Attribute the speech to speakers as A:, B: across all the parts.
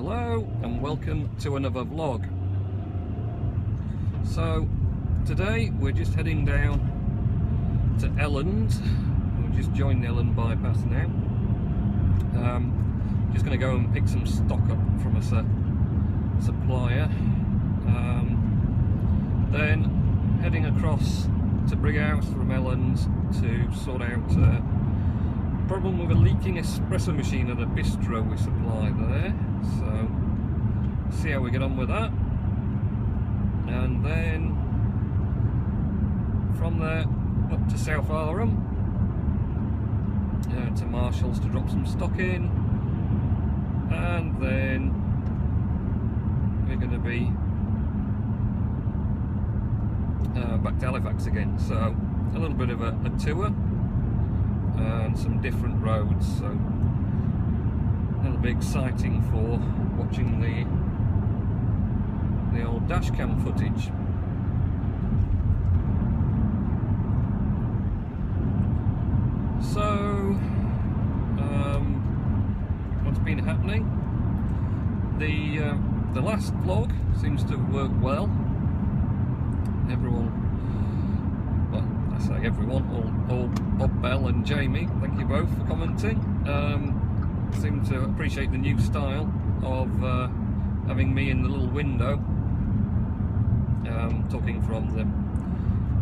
A: Hello and welcome to another vlog. So today we're just heading down to Elland. We've just joined the Elland bypass now. Just going to go and pick some stock up from a supplier. Then heading across to Brighouse from Elland to sort out a problem with a leaking espresso machine at a bistro we supply there. So see how we get on with that, and then from there up to South Arham to Marshall's to drop some stock in, and then we're going to be back to Halifax again. So a little bit of a tour and some different roads, so that'll be exciting for watching the old dash cam footage. So what's been happening? The last vlog seems to have worked well. Everyone, well, I say everyone, all Bob, Bell and Jamie, thank you both for commenting. Seem to appreciate the new style of having me in the little window, talking from the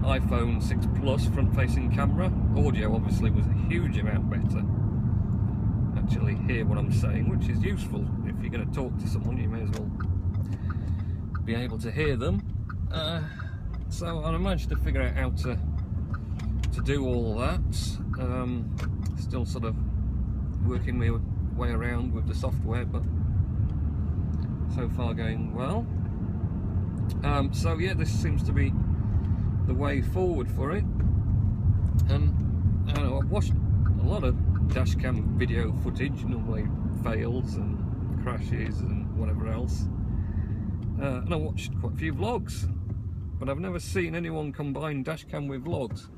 A: iPhone 6 Plus front-facing camera. Audio obviously was a huge amount better. Actually hear what I'm saying, which is useful. If you're going to talk to someone, you may as well be able to hear them. So I managed to figure out how to do all that. Still sort of working my way around with the software, but so far going well. So yeah, this seems to be the way forward for it. And I don't know, I've watched a lot of dashcam video footage, normally fails and crashes and whatever else, and I watched quite a few vlogs, but I've never seen anyone combine dashcam with vlogs.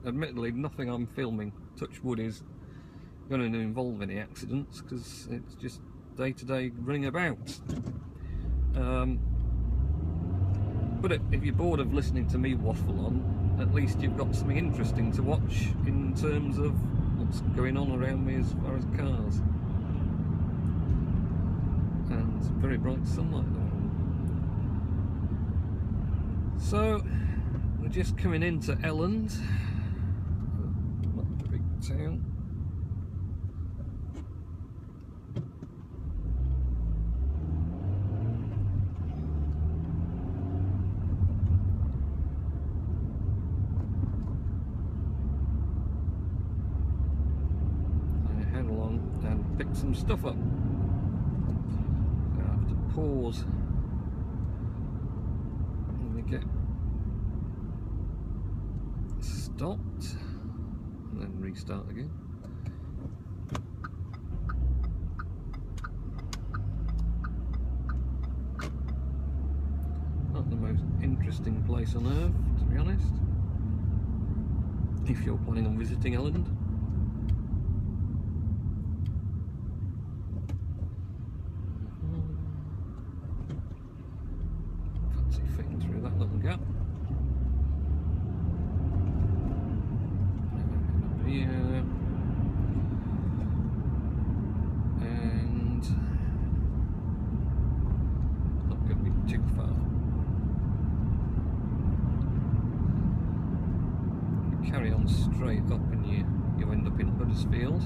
A: Admittedly, nothing I'm filming, touch wood, is going to involve any accidents, because it's just day-to-day running about. But if you're bored of listening to me waffle on, at least you've got something interesting to watch in terms of what's going on around me as far as cars. And it's very bright sunlight there. So we're just coming into Elland, not a big town. And pick some stuff up. So I have to pause when we get stopped and then restart again. Not the most interesting place on earth, to be honest, if you're planning on visiting Elland. Fitting through that little gap. Up here, and not going to be too far. You carry on straight up and you end up in Huddersfield.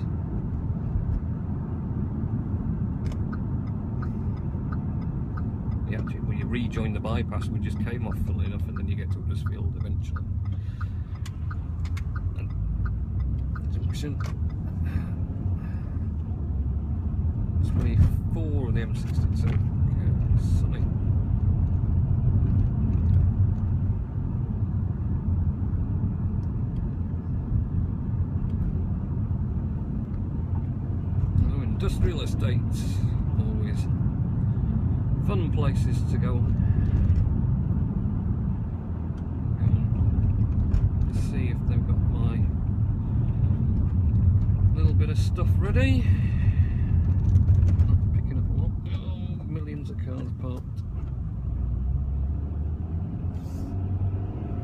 A: Actually, when you rejoin the bypass we just came off, funnily enough, and then you get to Huddersfield eventually. And junction 24 on the M62. Okay, sunny. Oh, industrial estates, always fun places to go and see if they've got my little bit of stuff ready. Not picking up a lot. Oh cars parked.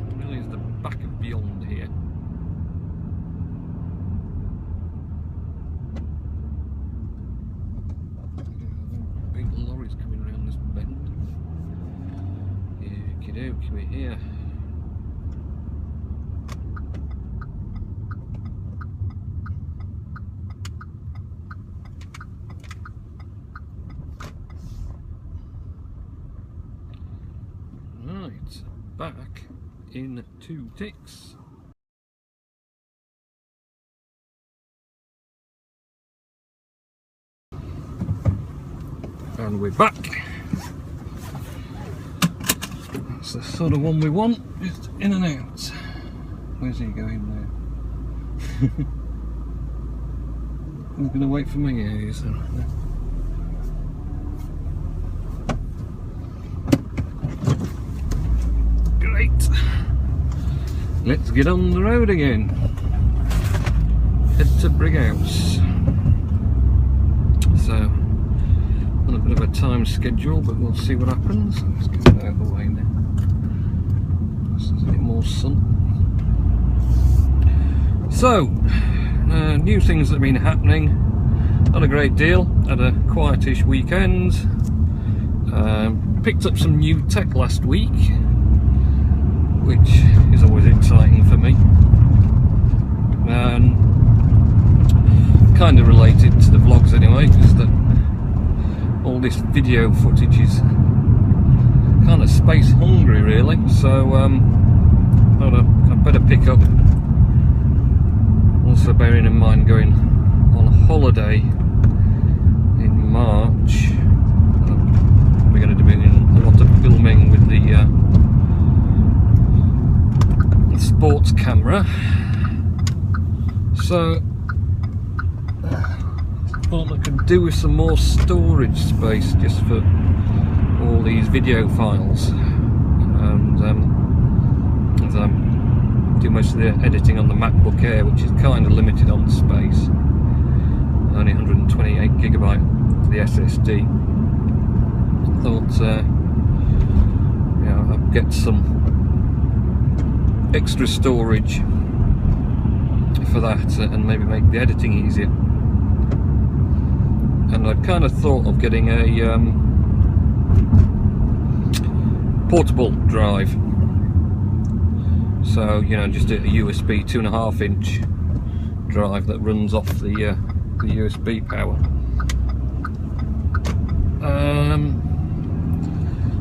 A: It really is the back of beyond here. Big lorries coming around this bend. Okey-doke, we're here. Right, back in 2 ticks. And we're back. That's the sort of one we want, just in and out. Where's he going now? He's going to wait for me here, so. Great. Let's get on the road again. Head to Brighouse. So, on a bit of a time schedule, but we'll see what happens. Let's get it out of the way now. There's a bit more sun. So, new things that have been happening. Not a great deal. Had a quietish weekend. Picked up some new tech last week, which is always exciting for me. Kind of related to the vlogs anyway, is that all this video footage is kind of space hungry really, so I better pick up. Also bearing in mind going on holiday in March, we're going to be doing a lot of filming with the sports camera, so I thought I could do with some more storage space just for all these video files, and as I do most of the editing on the MacBook Air, which is kind of limited on space, only 128GB for the SSD. I thought yeah, I'd get some extra storage for that and maybe make the editing easier. And I kind of thought of getting a portable drive, so you know, just a USB 2.5-inch drive that runs off the USB power.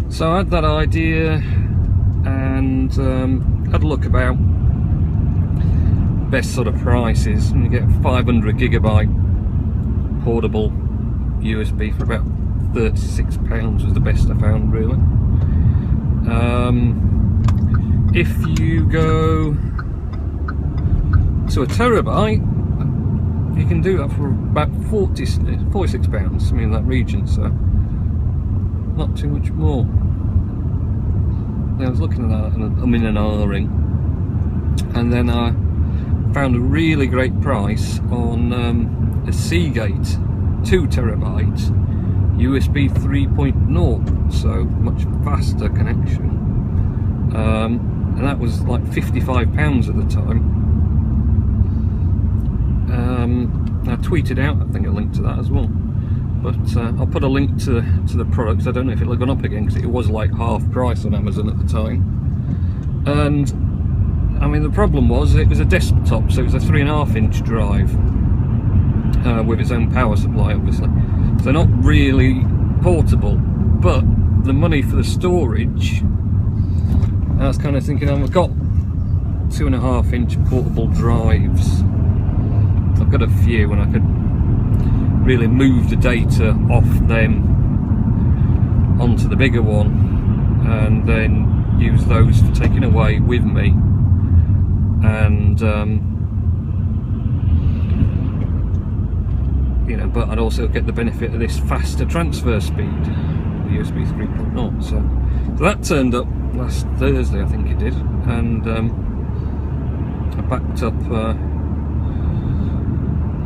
A: So I had that idea and had a look about best sort of prices, and you get 500GB portable USB for about £36 was the best I found really. If you go to a terabyte, you can do that for about £46, something in that region, so not too much more. I was looking at that and I'm in an R-ing, and then I found a really great price on a Seagate 2TB USB 3.0, so much faster connection, and that was like £55 at the time. I tweeted out, I think, a link to that as well, but I'll put a link to the product. I don't know if it'll have gone up again because it was like half price on Amazon at the time. And I mean, the problem was it was a desktop, so it was a 3.5-inch drive with its own power supply, obviously, so not really portable. But the money for the storage, I was kind of thinking, I've got 2.5-inch portable drives. I've got a few, and I could really move the data off them onto the bigger one, and then use those for taking away with me. And you know, but I'd also get the benefit of this faster transfer speed, the USB 3.0. So that turned up last Thursday, I think it did, and I backed up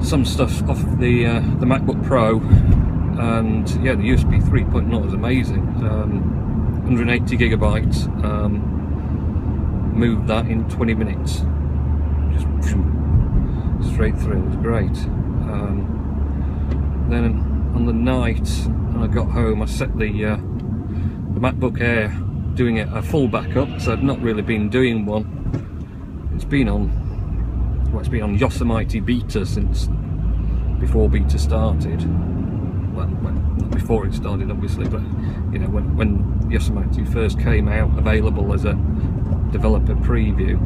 A: some stuff off the MacBook Pro and yeah, the USB 3.0 is amazing. 180 gigabytes, moved that in 20 minutes, just straight through. It was great. Then on the night when I got home, I set the MacBook Air, doing it a full backup, so I'd not really been doing one. It's been on Yosemite beta since before beta started. Well, not before it started obviously, but you know, when Yosemite first came out available as a developer preview,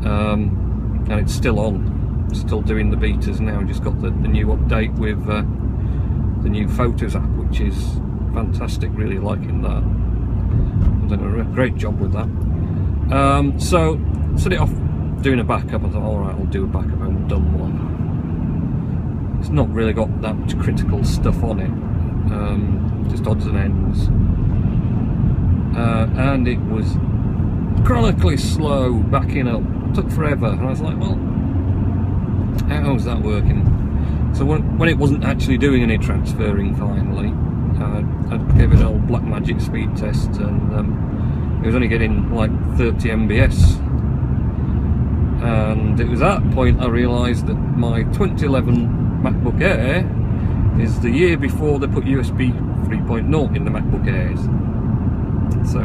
A: and it's still on, still doing the betas now. Just got the new update with the new Photos app, which is fantastic. Really liking that. I've done a great job with that. So set it off doing a backup. I thought, alright, I'll do a backup. I haven't done one. It's not really got that much critical stuff on it, just odds and ends, and it was chronically slow backing up. It took forever, and I was like, well, how's that working? So when it wasn't actually doing any transferring finally, I gave it an old Blackmagic speed test, and it was only getting like 30 MBS. And it was at that point I realised that my 2011 MacBook Air is the year before they put USB 3.0 in the MacBook Airs. So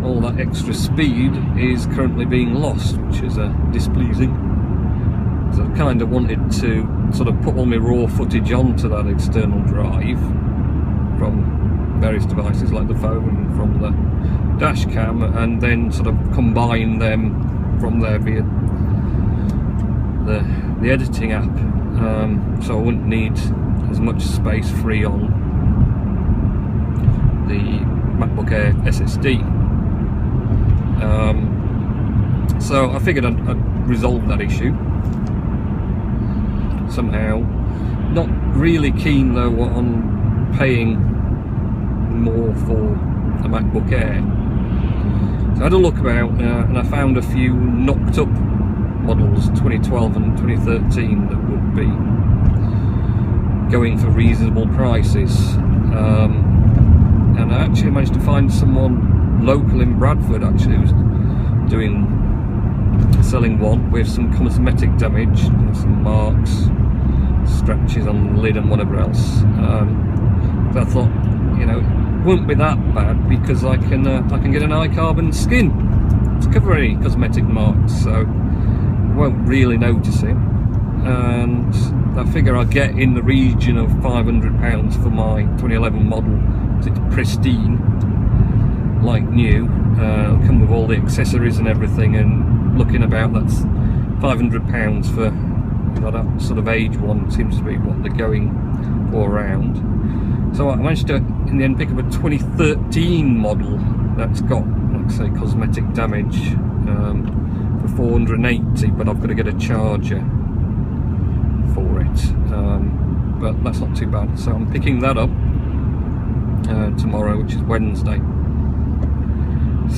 A: all that extra speed is currently being lost, which is displeasing. So I kind of wanted to sort of put all my raw footage onto that external drive from various devices like the phone, from the dash cam, and then sort of combine them from there via the editing app, so I wouldn't need as much space free on the MacBook Air SSD. So I figured I'd resolve that issue somehow. Not really keen though on paying more for a MacBook Air. So I had a look about, and I found a few knocked up models, 2012 and 2013, that would be going for reasonable prices. And I actually managed to find someone local in Bradford actually who was selling one with some cosmetic damage, some marks, scratches on the lid and whatever else. So I thought, you know, it wouldn't be that bad because I can get an iCarbon skin to cover any cosmetic marks, so I won't really notice it. And I figure I'll get in the region of £500 for my 2011 model. It's pristine, like new. It'll come with all the accessories and everything, and looking about, that's £500 for, you know, that sort of age one seems to be what they're going for around. So I managed to, in the end, pick up a 2013 model that's got, like I say, cosmetic damage for 480, but I've got to get a charger for it. But that's not too bad. So I'm picking that up tomorrow, which is Wednesday.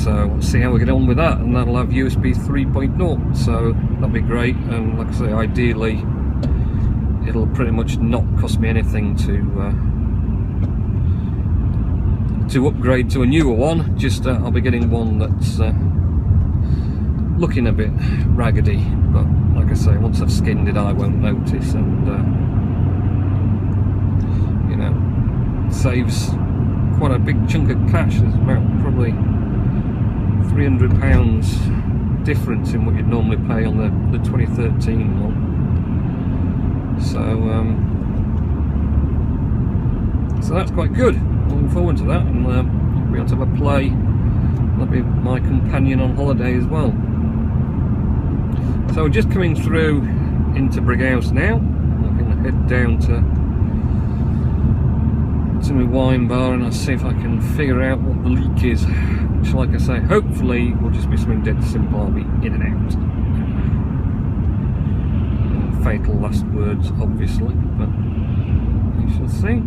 A: So we'll see how we get on with that, and that'll have USB 3.0, so that'll be great. And like I say, ideally it'll pretty much not cost me anything to upgrade to a newer one. Just I'll be getting one that's looking a bit raggedy, but like I say, once I've skinned it I won't notice, and you know, saves quite a big chunk of cash. There's about probably £300 difference in what you'd normally pay on the 2013 one. So that's quite good. Looking forward to that, and be able to have a play. That'll be my companion on holiday as well. So we're just coming through into Brighouse now. I'm going to head down to my wine bar, and I'll see if I can figure out what the leak is. Which, like I say, hopefully will just be something dead simple. I'll be in and out. Fatal last words, obviously, but we shall see.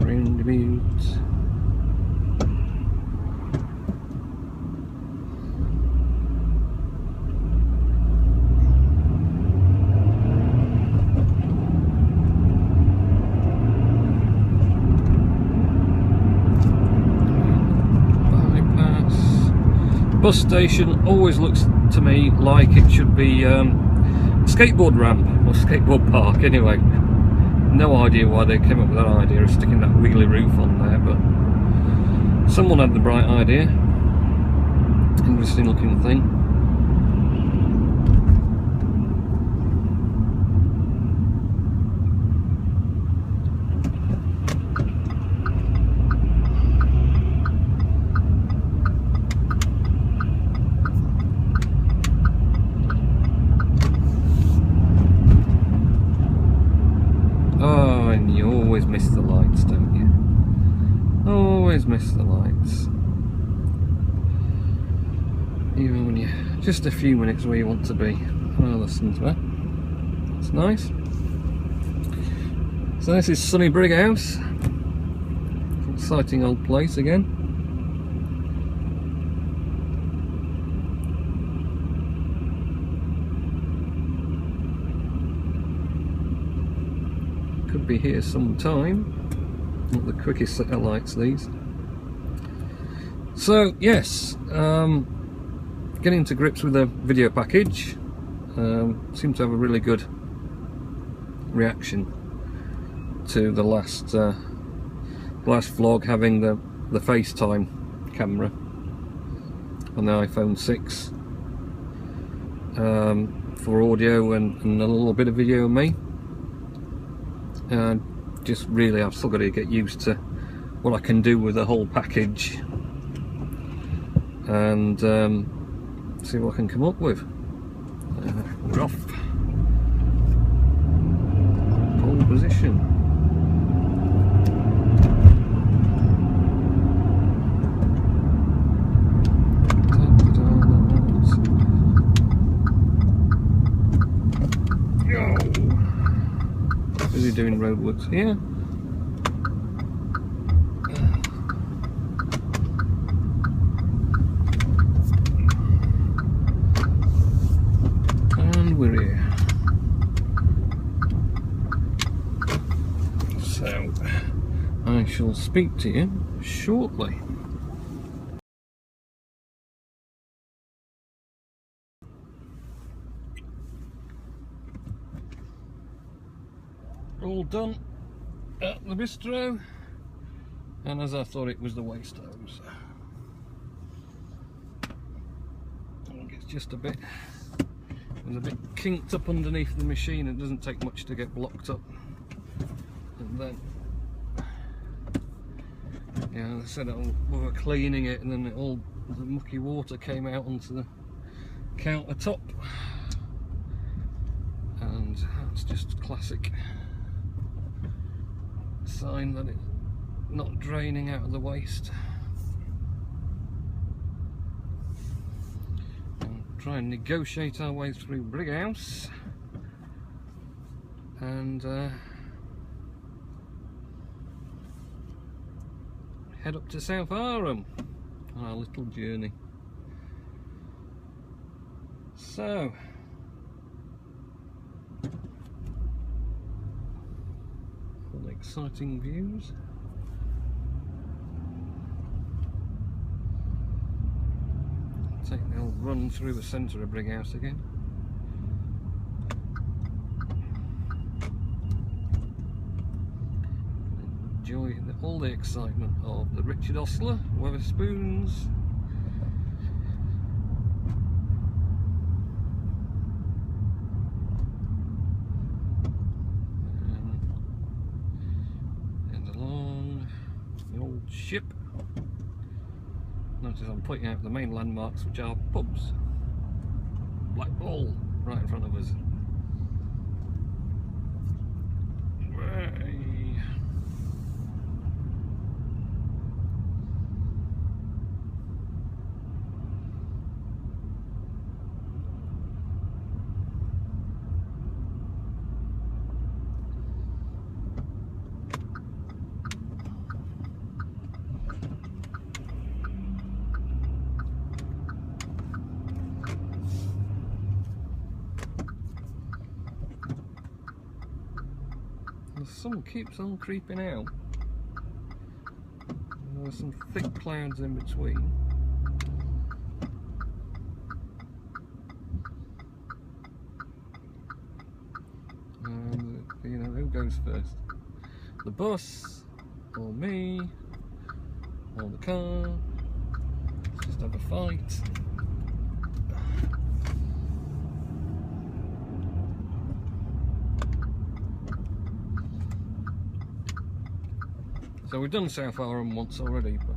A: Roundabout. bus station always looks to me like it should be a skateboard ramp or skateboard park anyway. No idea why they came up with that idea of sticking that wheelie roof on there, but someone had the bright idea. Interesting looking thing. Oh, and you always miss the lights, don't you? Always miss the lights. Even when you're just a few minutes where you want to be. Oh, the sun's there. It's nice. So this is sunny Brighouse. Exciting old place again. Could be here some time. Not the quickest set of lights these. So yes, getting to grips with the video package. Seemed to have a really good reaction to the last vlog, having the FaceTime camera on the iPhone 6 for audio and a little bit of video of me. Just really, I've still got to get used to what I can do with the whole package and see what I can come up with. We're off. Pole position. Busy doing roadworks here. And we're here. So I shall speak to you shortly. All done at the bistro, and as I thought, it was the waste hose. I think it's just it was a bit kinked up underneath the machine. It doesn't take much to get blocked up, and then yeah, I said we were cleaning it, and then the mucky water came out onto the countertop, and that's just classic sign that it's not draining out of the waste. And try and negotiate our way through Brighouse and head up to South Arham on our little journey. So exciting views. Take the old run through the centre of Brighouse again. Enjoy all the excitement of the Richard Ostler, Weatherspoons. Ship. Notice I'm pointing out the main landmarks, which are pubs. Black Ball right in front of us. Way. The sun keeps on creeping out. There's some thick clouds in between. goes first? The bus, or me, or the car? Let's just have a fight. So we've done South Arran once already, but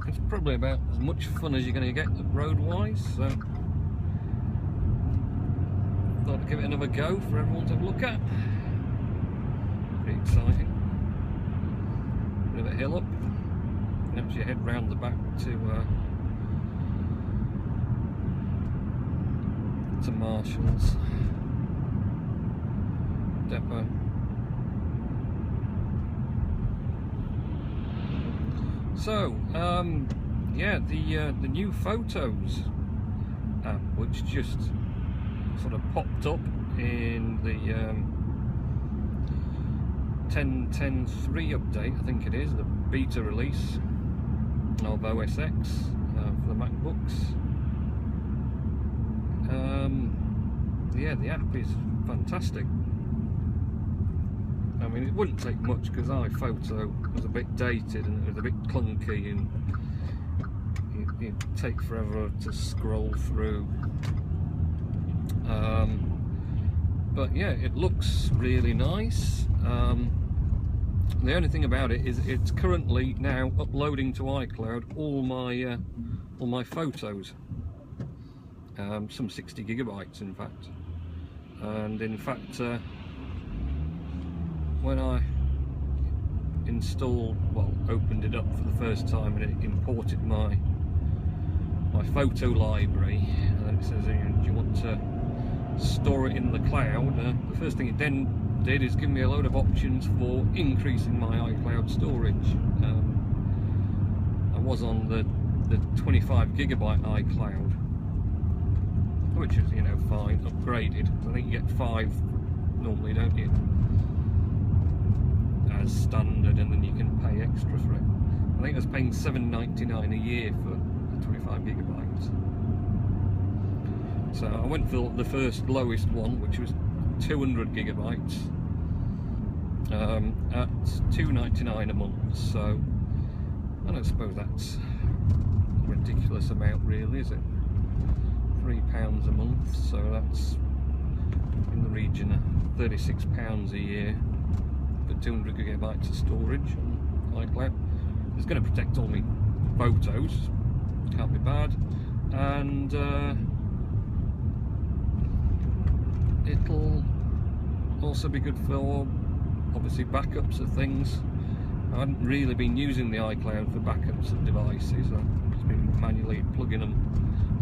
A: it's probably about as much fun as you're going to get road-wise, so thought I'd give it another go for everyone to have a look at. Pretty exciting. Bit of a hill up. You actually head round the back to Marshall's depot. So, yeah, the new Photos app, which just sort of popped up in the 10.10.3 update, I think it is, the beta release of OS X for the MacBooks. Yeah, the app is fantastic. I mean, it wouldn't take much because iPhoto was a bit dated and it was a bit clunky, and it'd take forever to scroll through. But yeah, it looks really nice. The only thing about it is it's currently now uploading to iCloud all my photos, some 60 gigabytes in fact. And in fact, when I opened it up for the first time and it imported my photo library, and then it says, do you want to store it in the cloud? The first thing it then did is give me a load of options for increasing my iCloud storage. I was on the 25 gigabyte iCloud, which is, you know, fine, upgraded. I think you get 5 normally, don't you, as standard, and then you can pay extra for it. I think I was paying $7.99 a year for the 25 gigabytes. So I went for the first lowest one, which was 200 gigabytes at $2.99 a month. So I don't suppose that's a ridiculous amount, really, is it? £3 a month, so that's in the region of £36 a year for 200 gigabytes of storage on iCloud. It's going to protect all my photos, can't be bad, and it'll also be good for obviously backups of things. I hadn't really been using the iCloud for backups of devices. I've just been manually plugging them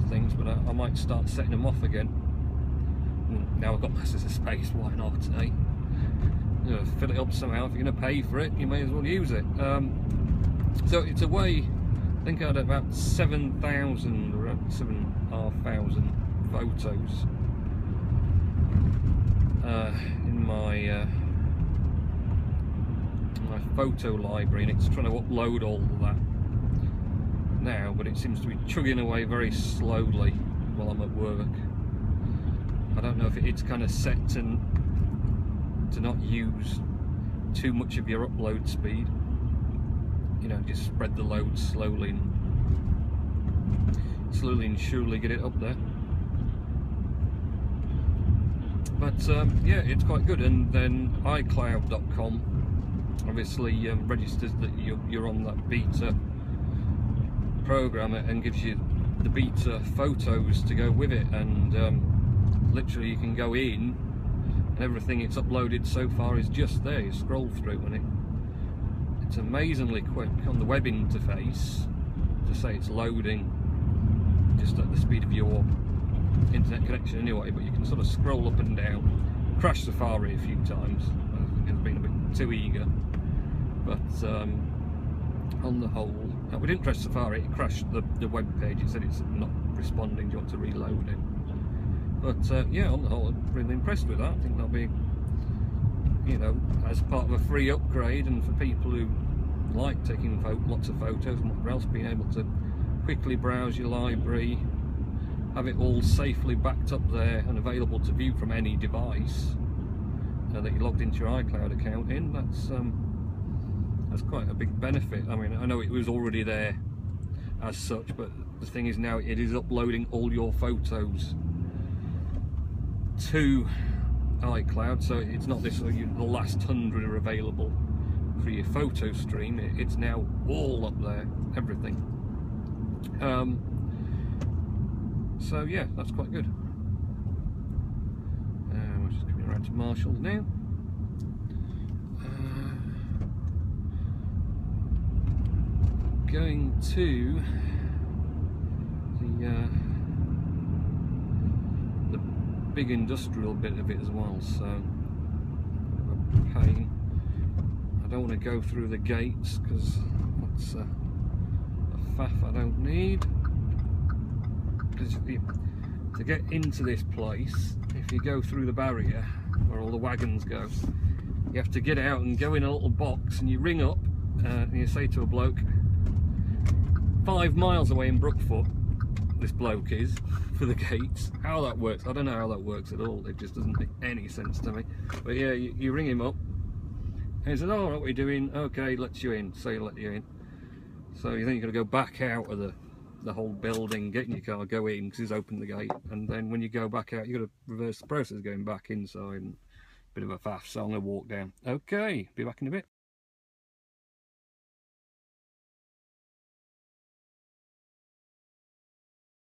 A: to things, but I might start setting them off again. Now I've got masses of space, why not, eh? You know, fill it up somehow. If you're going to pay for it, you may as well use it. So it's a way, I think I had about 7,000 or 7,500 photos in my photo library, and it's trying to upload all of that now, but it seems to be chugging away very slowly while I'm at work. I don't know if it's kind of set to not use too much of your upload speed, you know, just spread the load slowly and surely get it up there. But yeah, it's quite good. And then iCloud.com obviously registers that you're on that beta program and gives you the beta photos to go with it, and literally you can go in and everything it's uploaded so far is just there. You scroll through and it's amazingly quick on the web interface to say it's loading just at the speed of your internet connection anyway, but you can sort of scroll up and down. Crash Safari a few times, I think it's been a bit too eager, but on the whole, we didn't crash Safari, it crashed the web page. It said it's not responding, do you want to reload it? But yeah, on the whole, I'm really impressed with that. I think that'll be, you know, as part of a free upgrade, and for people who like taking lots of photos and whatever else, being able to quickly browse your library, have it all safely backed up there and available to view from any device, that you logged into your iCloud account in. That's quite a big benefit. I mean, I know it was already there as such, but the thing is now it is uploading all your photos to iCloud, so it's not this, the last 100 are available for your photo stream. It's now all up there, everything. So yeah, that's quite good. We're just coming around to Marshall's now. Going to the big industrial bit of it as well, so a pain. I don't want to go through the gates because that's a faff I don't need. Because to get into this place, if you go through the barrier where all the wagons go, you have to get out and go in a little box, and you ring up and you say to a bloke 5 miles away in Brookfoot, this bloke is, for the gates. How that works, I don't know how that works at all. It just doesn't make any sense to me. But yeah, you ring him up and he says, oh, what are we doing? Okay, lets you in. So he let you in. So you think you're going to go back out of the whole building, get in your car, go in because he's opened the gate, and then when you go back out, you've got to reverse the process going back inside. And bit of a faff, so I'm going to walk down. Okay, be back in a bit.